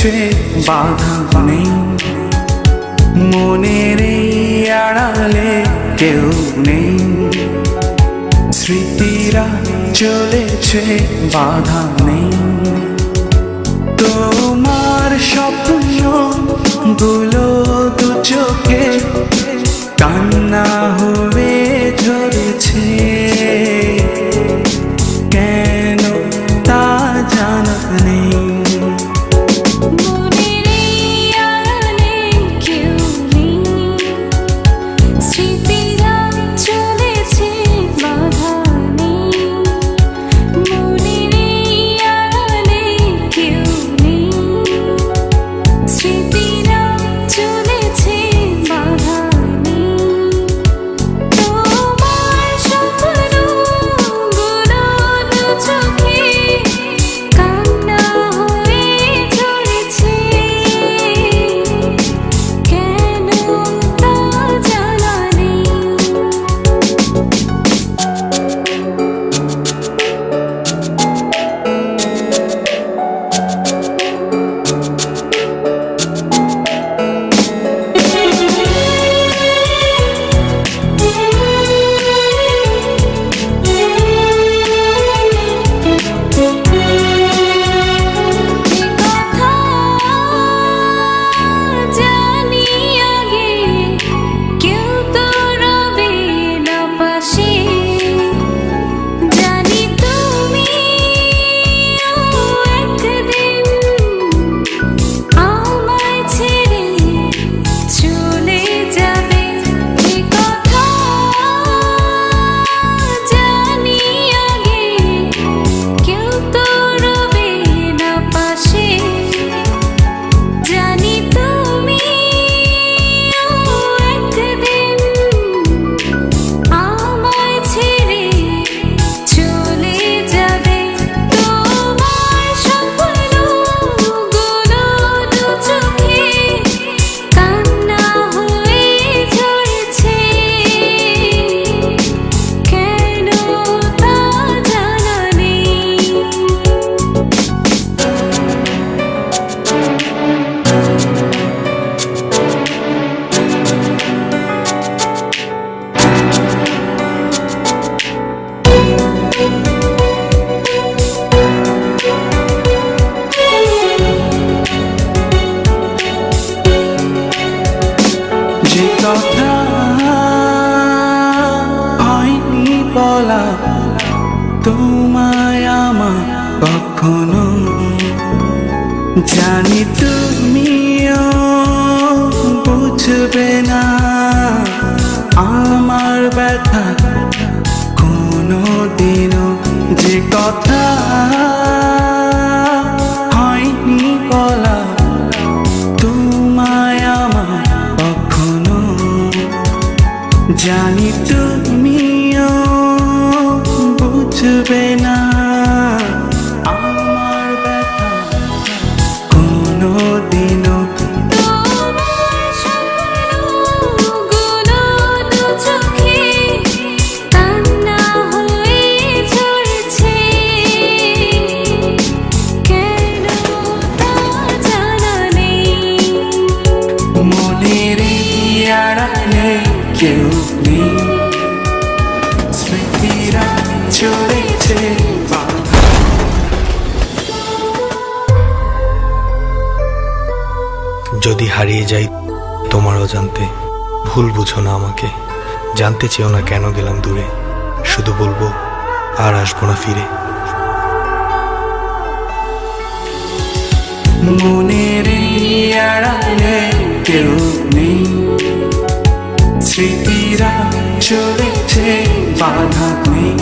চলেছে বাধা নেই, মনের এই আড়ালে কেউ নেই। স্মৃতিরা চলেছে বাধা নেই, তোমার স্বপ্ন গুলো দু চোখে কান্না হয়ে ঝরেছে, কেন তা জানা নেই। যে কথা হয়নি বলা তোমায় আমার কখনো, জানি তুমিও বুঝবে না আমার ব্যথা কোনো দিনও। যে কথা হয়নি বলা তোমায় আমার কখনো, জানি তুমিও বুঝবে না আমার ব্যথা কোনো দিনও। কেউ নেই, স্মৃতিরা চলেছে বাধা। যদি হারিয়ে যাই তোমার অজান্তে, ভুল বুঝো না আমাকে, জানতে চেও না কেন গেলাম দূরে, শুধু বলবো আর আসবো না ফিরে। মনের আড়ালে কেউ নেই, স্মৃতিরা চলেছে বাধা নেই।